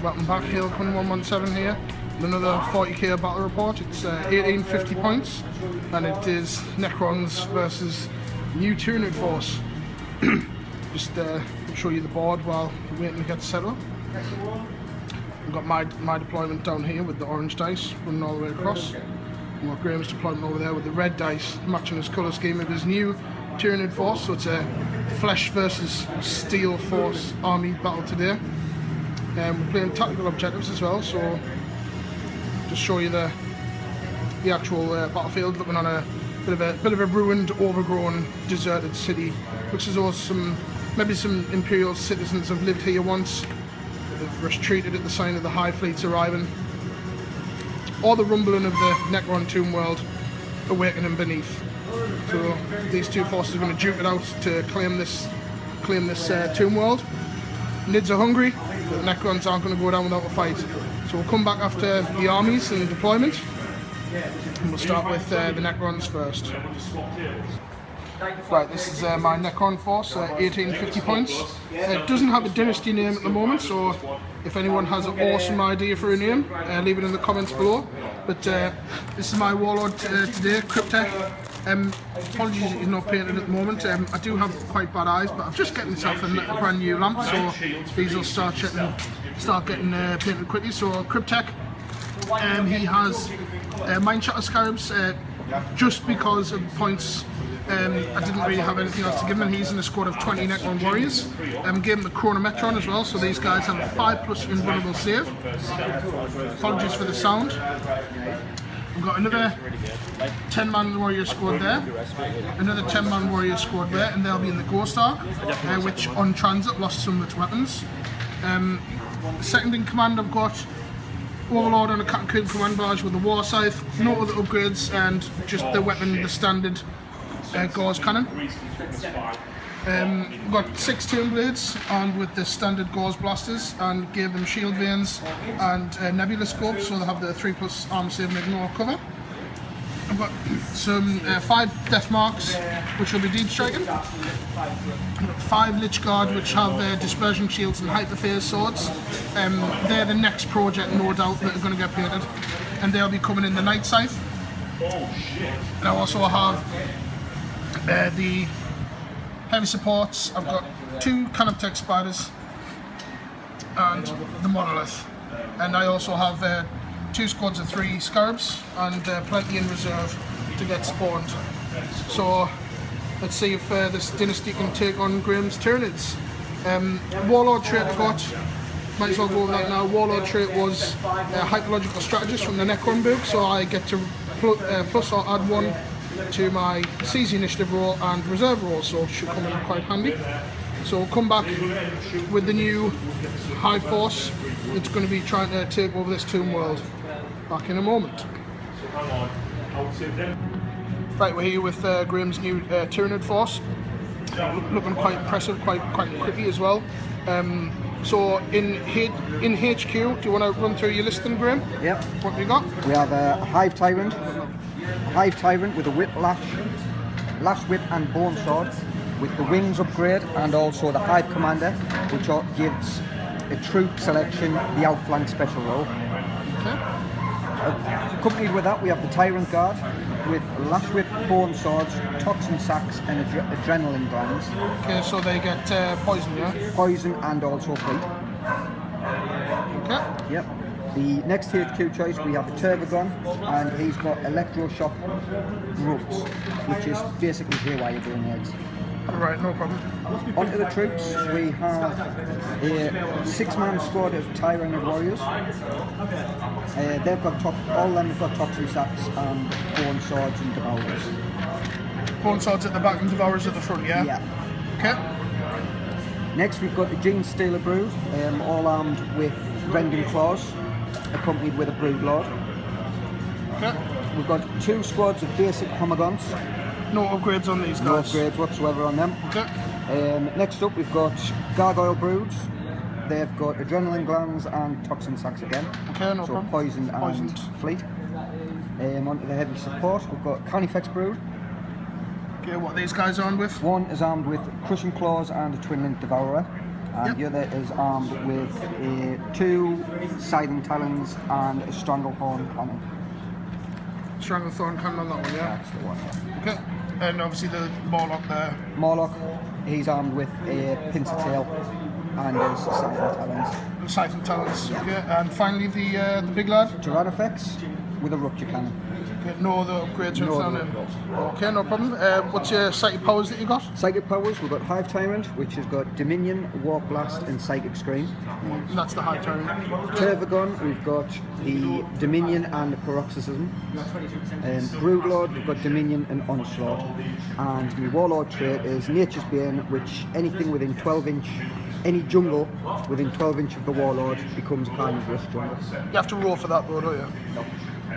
Welcome back, Hill 117 here. Another 40k battle report. It's 1850 points, and it is Necrons versus new Tyranid force. Just show you the board while we're waiting to get set up. We've got my deployment down here with the orange dice running all the way across. We've got Graham's deployment over there with the red dice matching his colour scheme of his new Tyranid force. So it's a flesh versus steel force army battle today. We're playing tactical objectives as well, so just show you the actual battlefield, looking on a bit of a ruined, overgrown, deserted city. Looks as though maybe some Imperial citizens have lived here once. They've retreated at the sign of the Hive fleets arriving, or the rumbling of the Necron tomb world awakening beneath. So these two forces are going to duke it out to claim this tomb world. Nids are hungry, but the Necrons aren't going to go down without a fight. So we'll come back after the armies and the deployment, and we'll start with the Necrons first. Right, this is my Necron force, 1850 points. It doesn't have a dynasty name at the moment, so if anyone has an awesome idea for a name, leave it in the comments below. But this is my warlord today, Cryptek. Apologies that he's not painted at the moment. I do have quite bad eyes, but I've just got myself a brand new lamp, so these will start getting painted quickly. So Cryptek, he has Mind Shatter Scarabs, just because of points. I didn't really have anything else to give him, and he's in a squad of 20 Necron warriors. Gave him a Chronometron as well, so these guys have a 5+ invulnerable save. Apologies for the sound. We've got another 10-man warrior squad there, another 10-man warrior squad there, and they'll be in the Ghost Ark, which on transit lost some of its weapons. Second in command, I've got Overlord on a Catacomb command barge with a War Scythe, no other upgrades, and just the weapon, the standard Gauze Cannon. We've got 6 Tomb Blades armed with the standard Gauze Blasters, and gave them Shield Veins and Nebula Scopes, so they have the 3+ arm save and ignore cover. I've got some 5 Death Marks, which will be deep striking. I've got 5 Lich Guard, which have Dispersion Shields and Hyperphase Swords. They're the next project, no doubt, that are going to get painted, and they'll be coming in the Night Scythe. And I also have the heavy supports. I've got 2 Canoptech Spiders and the Monolith, and I also have 2 squads of 3 Scarabs and plenty in reserve to get spawned. So let's see if this dynasty can take on Graham's Tyranids. Warlord trait I got, might as well go over that now. Warlord trait was a Hypological Strategist from the Necron book, so I get to plus or add 1 to my Seize Initiative roll and Reserve roll, so it should come in quite handy. So we'll come back with the new Hive force. It's going to be trying to take over this tomb world. Back in a moment. Right, we're here with Graham's new Tyranid force. Looking quite impressive, quite quickly as well. So in HQ, do you want to run through your listing, Graham? Yep. What have you got? We have a Hive Tyrant with a Whip Lash Whip and Bone Sword, with the Wings upgrade, and also the Hive Commander, which gives a troop selection the outflank special role. Okay. Accompanied with that, we have the Tyrant Guard with Lash Whip, Bone Swords, Toxin Sacks, and Adrenaline Glands. Okay, so they get poison, yeah? Poison and also fleet. Okay. Yep. The next HQ choice, we have the Turbogon, and he's got Electroshock Ropes, which is basically haywire grenades. Right, no problem. Onto the troops, we have a 6-man squad of Tyranid warriors. They've got all of them have got Toxin Sacks and Bone Swords and Devourers. Bone Swords at the back and Devourers at the front, yeah? Yeah. Okay. Next, we've got the Gene Stealer Brood, all armed with Rending Claws, accompanied with a Brood Lord. Okay. We've got 2 squads of basic Homogons. No upgrades on these guys? No upgrades whatsoever on them. Okay. Next up, we've got Gargoyle Broods. They've got Adrenaline Glands and Toxin Sacks again. Okay, no problem. Poison and fleet. Onto the heavy support, we've got Carnifex Brood. Okay, what are these guys armed with? One is armed with Crushing Claws and a Twin Link Devourer, and the other is armed with 2 Scything Talons and a Stranglethorn cannon. Stranglethorn cannon on that one, yeah? That's the one, yeah. Okay, and obviously the Morlock there. Morlock, he's armed with a Pincer Tail and his Scything Talons. Scything Talons, okay. And finally the big lad? Tyrannifex with a Rupture Cannon. Okay, no other upgrades or No anything other on him? upgrades. Okay, no problem. What's your psychic powers that you got? Psychic powers, we've got Hive Tyrant, which has got Dominion, Warp Blast and Psychic Scream. And that's the Hive Tyrant. Tervagon, we've got the Dominion and Paroxysm. Broodlord, we've got Dominion and Onslaught. And the Warlord trait is Nature's Bane, which anything within 12 inch, any jungle within 12 inch of the Warlord becomes a carnivorous jungle. You have to roll for that though, don't you? No.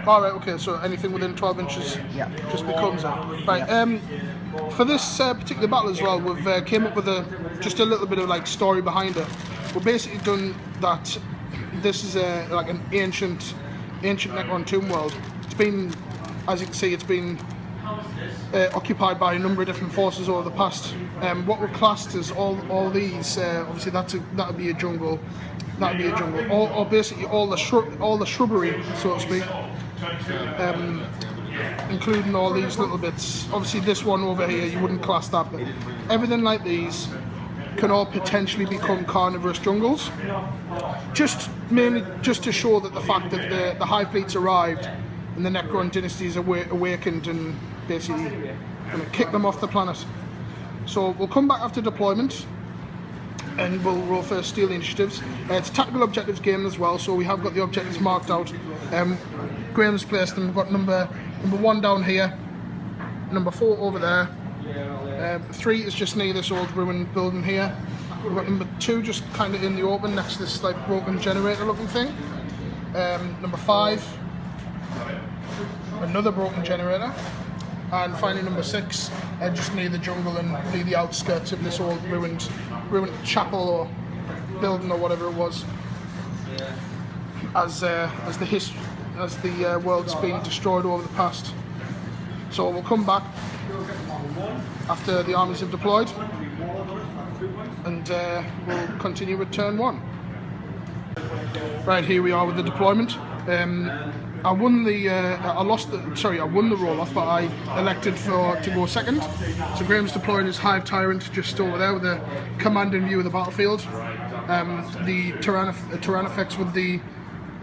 Alright, okay, so anything within 12 inches just becomes it. Right, for this particular battle as well, we've came up with just a little bit of like story behind it. We've basically done that this is like an ancient Necron tomb world. It's been, as you can see, it's been occupied by a number of different forces over the past. What we're classed as all these, obviously that'd be a jungle, or basically all the shrubbery, so to speak. Including all these little bits. Obviously this one over here you wouldn't class that, but everything like these can all potentially become carnivorous jungles. Mainly just to show that the fact that the Hive fleets arrived and the Necron dynasties awakened and basically going to kick them off the planet. So we'll come back after deployment and we'll roll for steal the initiatives. It's a tactical objectives game as well, so we have got the objectives marked out. Graham's placed them. We've got number 1 down here, number 4 over there, 3 is just near this old ruined building here. We've got number 2 just kind of in the open next to this like broken generator looking thing. Number 5, another broken generator. And finally number 6, just near the jungle and near the outskirts of this old ruined chapel or building or whatever it was. As the world's been destroyed over the past. So we'll come back after the armies have deployed, and we'll continue with turn 1. Right, here we are with the deployment. I won the roll off, but I elected to go second. So Graham's deployed his Hive Tyrant just over there with a commanding view of the battlefield. The Tyrannifex with the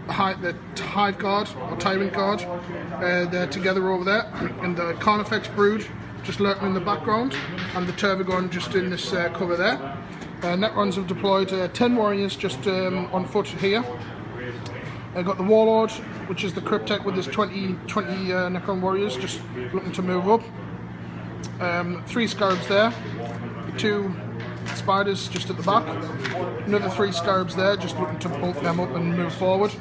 Hive Guard or Tyrant Guard, they're together over there, and the Carnifex Brood just lurking in the background, and the Tervagon just in this cover there. Necrons have deployed 10 warriors just on foot here. I've got the Warlord, which is the Cryptek with his 20 Necron warriors just looking to move up. 3 Scarabs there, 2 Spiders just at the back, another 3 Scarabs there just looking to bulk them up and move forward.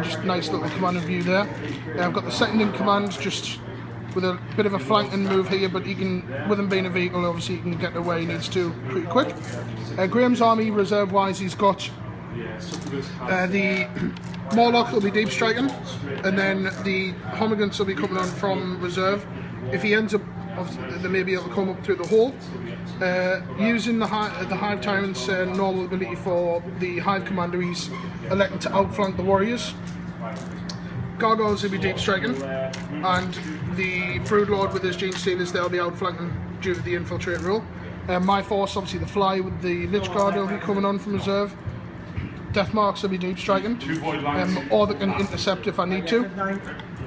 Just nice little command view there. I've got the second in command just with a bit of a flanking move here, but he can, with him being a vehicle, obviously he can get to where he needs to pretty quick. Graham's army reserve wise, he's got the Morlock will be deep striking, and then the Homogants will be coming on from reserve. If he ends up, they may be able to come up through the hole. Using the Hive Tyrant's normal ability for the Hive Commander, he's electing to outflank the warriors. Gargoyles will be deep striking, and the Broodlord with his Gene Stealers, they'll be outflanking due to the infiltrate rule. My force, obviously the Fly with the Lich Guard will be coming on from reserve. Death Marks will be deep striking, or they can intercept if I need to.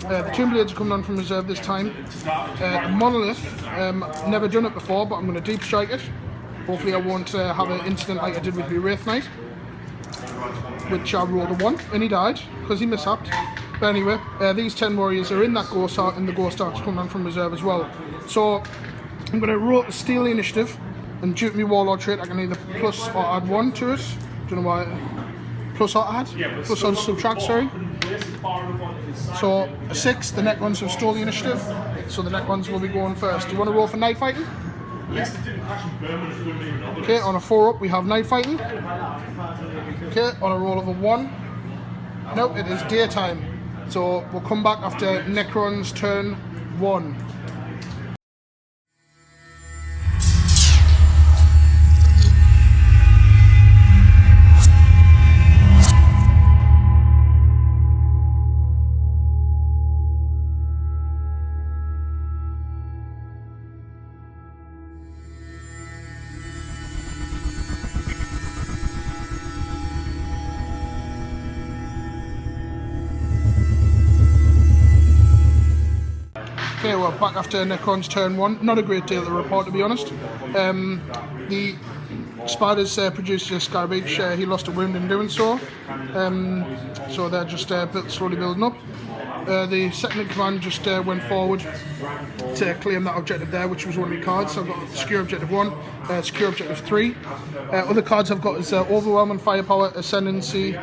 The Tomb Blades are coming on from reserve this time. The Monolith, never done it before, but I'm going to deep strike it. Hopefully I won't have an incident like I did with the Wraith Knight, which I rolled a 1, and he died, because he mishapped. But anyway, these 10 warriors are in that Ghost Ark, and the Ghost Ark's coming on from reserve as well. So I'm going to roll steal the initiative, and due to my Warlord trait, I can either plus or add 1 to it. Don't know why. Plus or add? Plus or subtract, sorry. So a 6, the Necrons have stole the initiative, so the Necrons will be going first. Do you want to roll for night fighting? Yes. Okay, on a 4 up we have night fighting. Okay, on a roll of a 1. Nope, it is daytime. So we'll come back after Necron's turn 1. we're back after Necrons turn 1. Not a great deal to report, to be honest. The Spiders produced a Scarabage. He lost a wound in doing so. So they're just slowly building up. The second in command just went forward to claim that objective there, which was one of my cards. So I've got secure objective 1, secure objective 3. Other cards I've got is overwhelming firepower, ascendancy,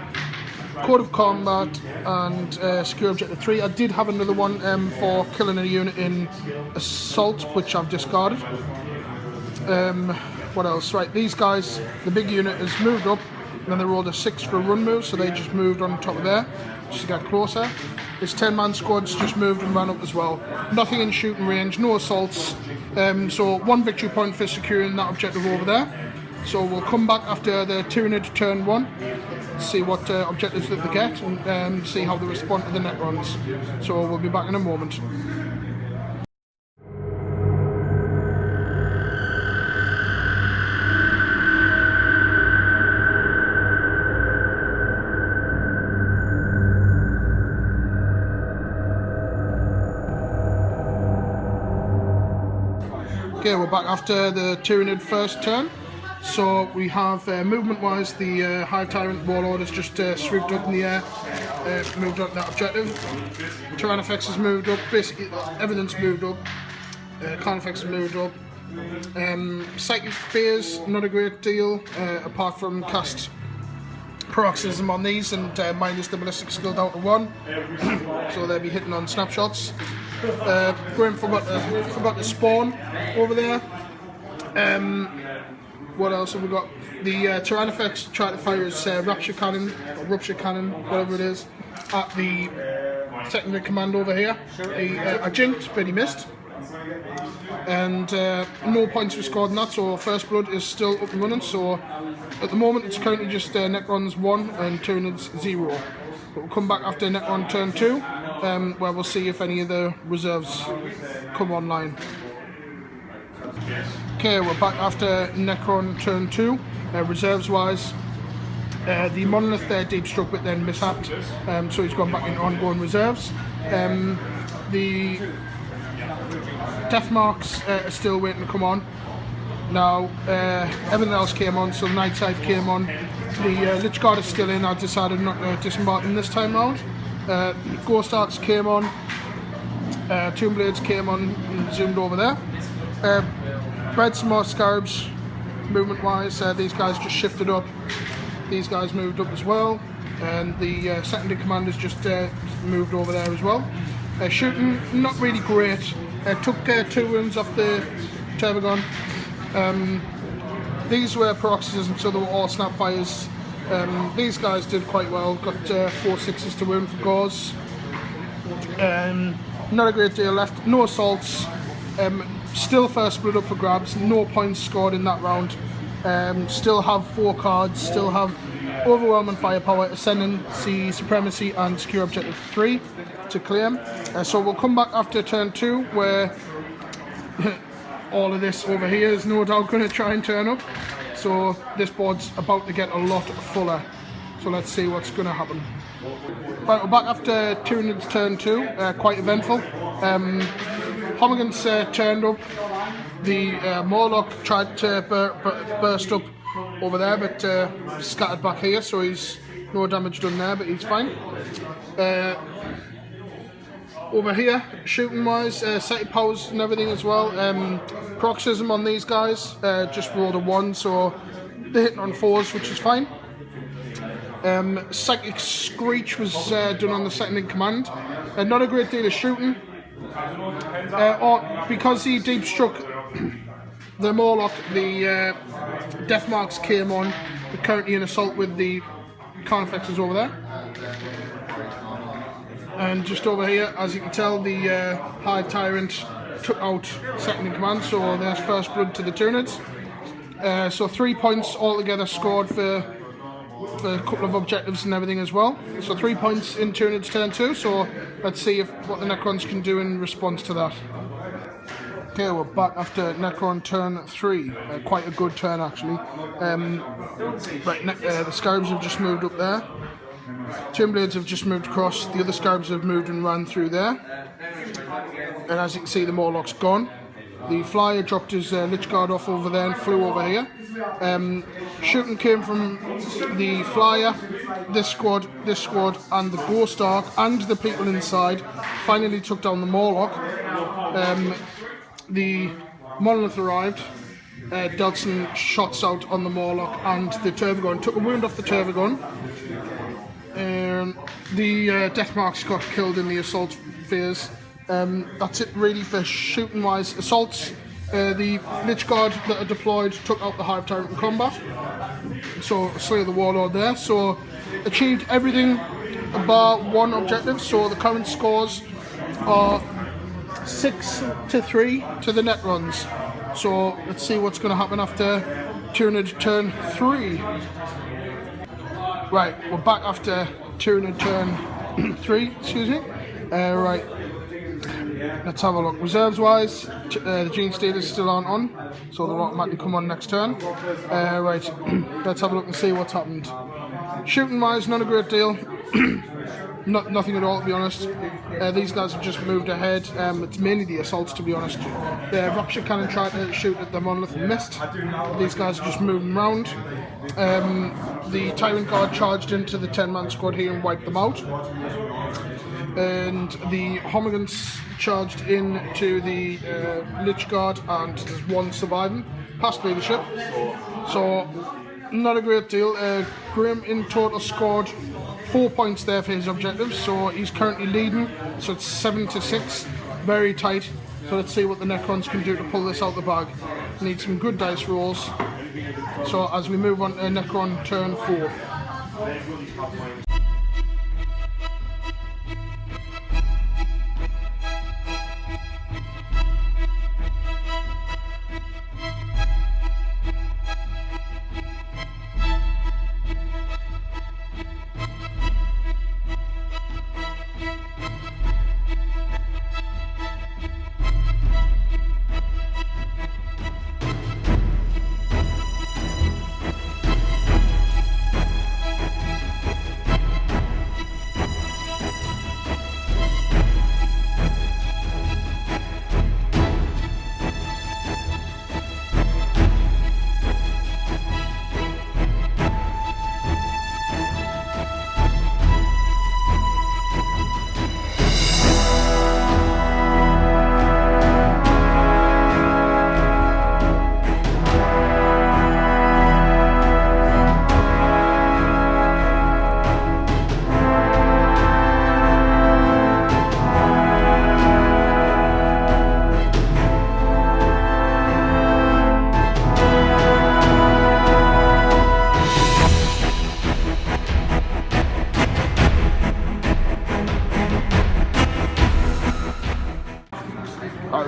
code of combat, and secure objective 3. I did have another one for killing a unit in assault, which I've discarded. What else? Right, these guys, the big unit has moved up, and then they rolled a 6 for a run move, so they just moved on top of there, just to get closer. This 10-man squad's just moved and ran up as well. Nothing in shooting range, no assaults, so 1 victory point for securing that objective over there. So we'll come back after the Tyranid turn 1, see what objectives that they get, and see how they respond to the Necrons. So we'll be back in a moment. Okay, we're back after the Tyranid first turn. So we have, movement-wise, the Hive Tyrant Warlord has just swooped up in the air, moved up that objective. Tyranids has moved up, basically everything's moved up. Carnifex has moved up. Psychic Fears, not a great deal, apart from cast Paroxysm on these and minus the ballistic skill down to 1. So they'll be hitting on snapshots. Graham forgot to spawn over there. What else have we got? The Tyranids tried to fire his Rupture Cannon, or Rupture Cannon, whatever it is, at the secondary command over here. I jinked, but he missed. And no points were scored in that, so First Blood is still up and running. So at the moment it's currently just Necrons 1 and Tyranids 0. But we'll come back after Necron turn 2, where we'll see if any of the reserves come online. Okay, we're back after Necron turn 2. Reserves wise, the Monolith there deep struck but then mishapped, so he's gone back into ongoing reserves. The Death Marks are still waiting to come on. Now, everything else came on, so the Night Side came on. The Lich Guard is still in. I decided not to disembark them this time round. Ghost Arcs came on. Tomb Blades came on and zoomed over there. Bred some more Scarabs, movement-wise. These guys just shifted up. These guys moved up as well. And the secondary commanders just moved over there as well. Shooting, not really great. Took 2 wounds off the Tervagon. These were Paroxysm, so they were all snap fires. These guys did quite well, got 4 6s to wound for Gauze. Not a great deal left, no assaults. Still First Blood up for grabs, no points scored in that round. Still have 4 cards, still have Overwhelming Firepower, Ascendancy, Supremacy and Secure Objective 3 to claim. So we'll come back after turn 2 where all of this over here is no doubt going to try and turn up. So this board's about to get a lot fuller. So let's see what's going to happen. Right, we're back after Tyranid's turn 2, quite eventful. Homigans turned up. The Morlock tried to burst up over there, but scattered back here, so he's no damage done there, but he's fine. Over here, shooting wise, sighted powers and everything as well. Paroxysm on these guys, just rolled a 1, so they're hitting on 4s, which is fine. Psychic Screech was done on the second in command. Not a great deal of shooting. Because he deep struck the Morlock, the Death Marks came on. They're currently in assault with the Carnifexes over there. And just over here, as you can tell, the Hive Tyrant took out second in command, so there's First Blood to the Tyranids. So 3 points altogether scored for a couple of objectives and everything as well. So 3 points in Tyranids turn 2, so let's see what the Necrons can do in response to that. Okay, we're back after Necron turn 3. Quite a good turn actually. The Scarabs have just moved up there. Tomb Blades have just moved across. The other Scarabs have moved and ran through there. and as you can see, the Morlock's gone. The flyer dropped his Lich Guard off over there and flew over here. Shooting came from the flyer, this squad, and the Ghost Ark, and the people inside finally took down the Morlock. The Monolith arrived, dealt some shots out on the Morlock and the Turbogun, took a wound off the Turbogun. The Deathmarks got killed in the assault phase. That's it really for shooting wise. Assaults, the Lich Guard that are deployed took out the Hive Tyrant in combat, so Slay the Warlord there, so achieved everything bar one objective. So the current scores are 6-3 to the Necrons. So let's see what's going to happen after Tyranid turn 3. Right, we're back after Tyranid turn 3, excuse me. Right, let's have a look. Reserves wise, the Gene Stealers still aren't on, so they'll automatically come on next turn. Right, let's have a look and see what's happened. Shooting wise, not a great deal. Nothing at all, to be honest. These guys have just moved ahead. It's mainly the assaults, to be honest. The Rapture Cannon tried to shoot at the Monolith and missed. These guys are just moving around. The Tyrant Guard charged into the 10-man squad here and wiped them out. And the Homogans charged into the Lich Guard, and there's one surviving, past leadership. So, not a great deal. Graham in total scored 4 points there for his objectives, so he's currently leading, so it's 7-6, very tight. So let's see what the Necrons can do to pull this out the bag. Need some good dice rolls. So as we move on to Necron turn 4.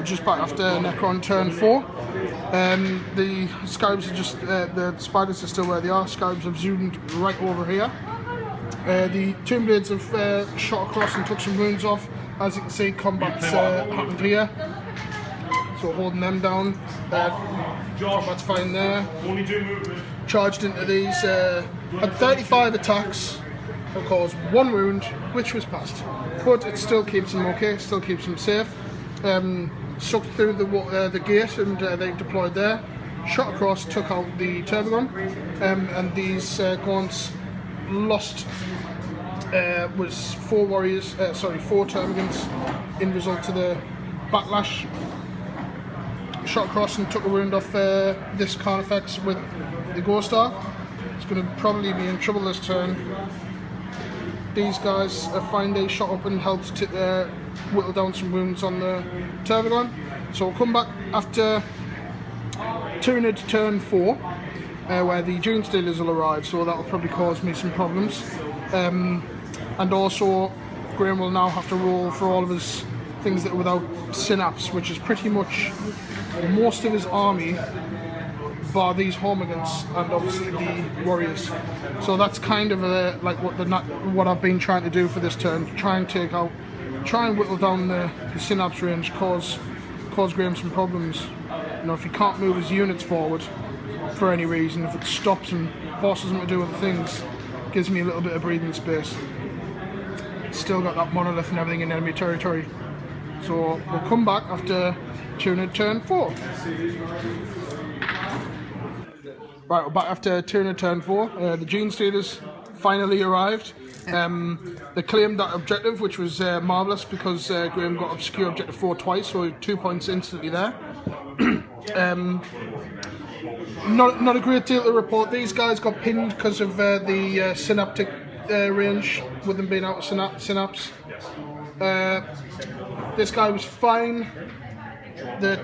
Just back after Necron turn 4. The Scarabs are just, the spiders are still where they are. Scarabs have zoomed right over here. The Tomb Blades have shot across and took some wounds off. As you can see, combat's happened here. So holding them down. Combat's fine there. Charged into these. Had 35 attacks. Of course, 1 wound, which was passed. But it still keeps them okay, still keeps them safe. Sucked through the gate and they deployed there. Shot across, took out the Turbogun, and these gaunts lost. Was 4 warriors, 4 Termagants in result to the backlash. Shot across and took a wound off this Carnifex with the Ghost Ark. It's going to probably be in trouble this turn. These guys find they shot up and helped to whittle down some wounds on the Turbogun. So we'll come back after Tyranid turn 4, where the Gene Stealers will arrive, so that will probably cause me some problems. And also, Graham will now have to roll for all of his things that are without synapse, which is pretty much most of his army, bar these Homogans and obviously the warriors. So that's kind of like what I've been trying to do for this turn, try and whittle down the synapse range, cause Graham some problems. You know, if he can't move his units forward for any reason, if it stops him, forces him to do other things, gives me a little bit of breathing space. Still got that monolith and everything in enemy territory. So we'll come back after Tyranid turn 4. Right, we're back after Tyranid turn 4. The Gene Stealers finally arrived. They claimed that objective, which was marvellous because Graham got obscure objective 4 twice, so 2 points instantly there. Not a great deal to report. These guys got pinned because of the synaptic range with them being out of synapse. This guy was fine. The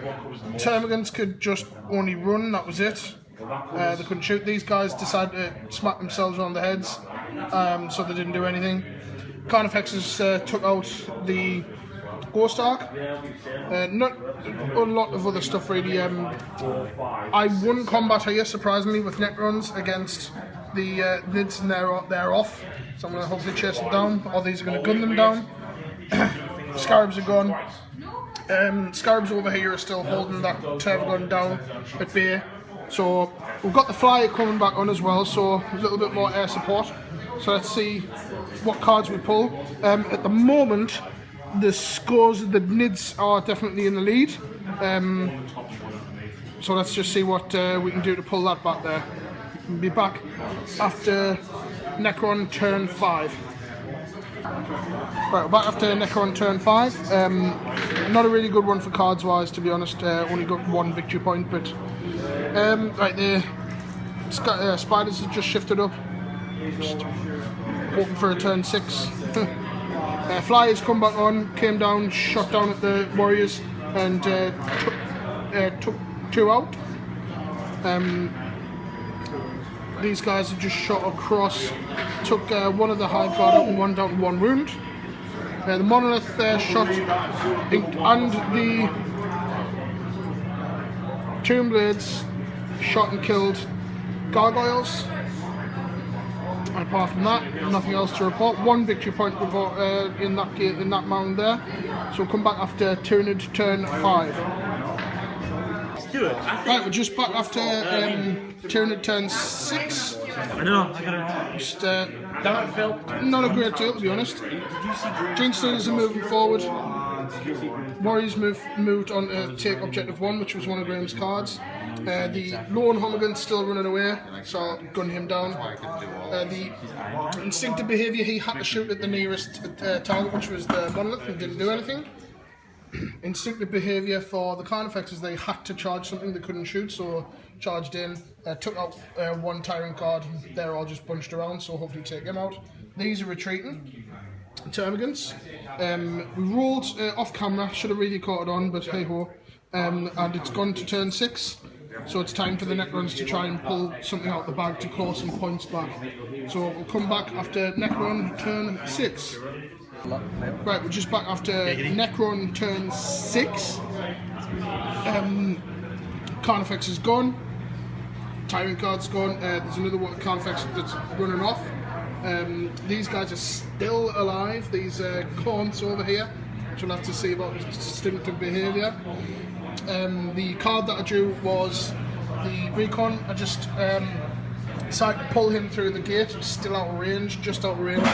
Termagants could just only run, that was it. They couldn't shoot. These guys decided to smack themselves on the heads, so they didn't do anything. Carnifexes took out the Ghost Ark. Not a lot of other stuff really. I won combat here surprisingly with Necrons against the Nids, and they're off. So I'm going to hopefully chase them down, or these are going to gun them down. Scarabs are gone. Scarabs over here are still holding that Tervagon down at bay. So we've got the Flyer coming back on as well, so a little bit more air support. So let's see what cards we pull. At the moment, the scores of the Nids are definitely in the lead. So let's just see what we can do to pull that back there. We'll be back after Necron turn 5. Right, we're back after Necron turn 5. Not a really good one for cards wise, to be honest. Only got 1 victory point, but right, the spiders have just shifted up. Just hoping for a turn 6. Flyers come back on, came down, shot down at the Warriors, and took 2 out. These guys have just shot across, took one of the Hive Guard out and 1 down to 1 wound. The Monolith shot, and the Tomb Blades shot and killed Gargoyles. And apart from that, nothing else to report. 1 victory point in that mound there. So we'll come back after Tyranid turn 5. Right, we're just back after Tyranid turn 6. I know, I gotta... Just, not a great deal, to be honest. Gene Stealers are moving forward. Warriors moved on to take objective 1, which was one of Graham's cards. The lone Homagant's still running away, so I'll gun him down. The instinctive behaviour, he had to shoot at the nearest target, which was the Monolith, and didn't do anything. Instinctive behaviour for the Carnifexes, they had to charge something they couldn't shoot, so charged in, took out 1 Tyrant card, and they're all just bunched around, so hopefully take him out. These are retreating. Termagants. We rolled off camera, should have really caught it on, but hey ho. And it's gone to turn 6, so it's time for the Necrons to try and pull something out the bag to claw some points back. So we'll come back after Necron turn 6. Right, we're just back after Necron turn 6. Carnifex is gone. Tyrant Guard's gone. There's another one Carnifex that's running off. These guys are still alive. These Claunts over here, which we'll have to see about instinctive behaviour. The card that I drew was the Recon. I just decided to pull him through the gate. He's still out of range, just out of range.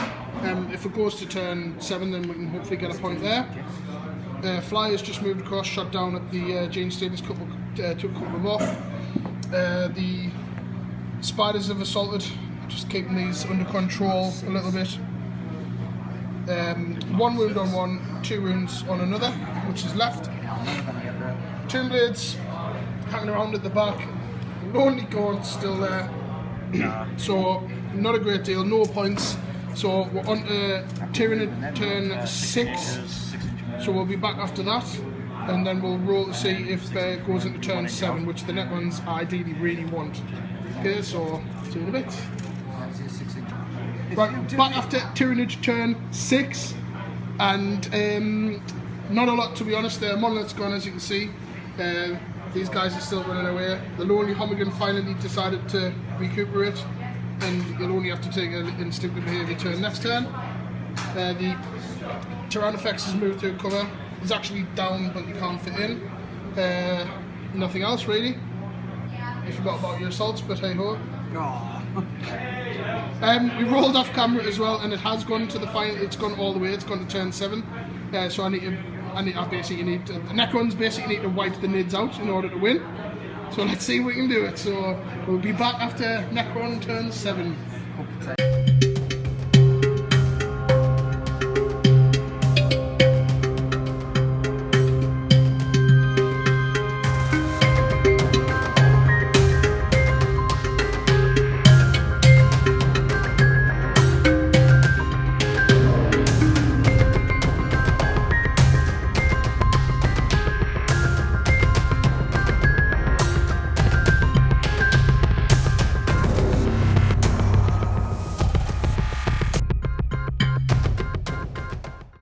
If it goes to turn 7, then we can hopefully get a point there. Flyers just moved across, shot down at the Gene Stealers, took a couple of off. The Spiders have assaulted, just keeping these under control a little bit. 1 wound on one, 2 wounds on another, which is left. Tomb Blades hanging around at the back. Lonely Gaunt still there. So not a great deal, no points. So we're on to Tyranid turn 6. So we'll be back after that, and then we'll roll to see if it goes into turn 7, which the Necrons ideally really want. Okay, so see you in a bit. Right, back after Tyranid turn 6, and not a lot to be honest. The Monolith's gone, as you can see. These guys are still running away. The lonely Homagant finally decided to recuperate, and you'll only have to take an instinctive behaviour turn next turn. The Tyrannifex has moved to cover. He's actually down, but you can't fit in. Nothing else really. You forgot about your assaults, but hey ho. We rolled off camera as well, and it has gone to the final. It's gone all the way. It's gone to turn 7. So I need to I basically need the Necrons basically need to wipe the Nids out in order to win. So let's see if we can do it. So we'll be back after Necron turns 7.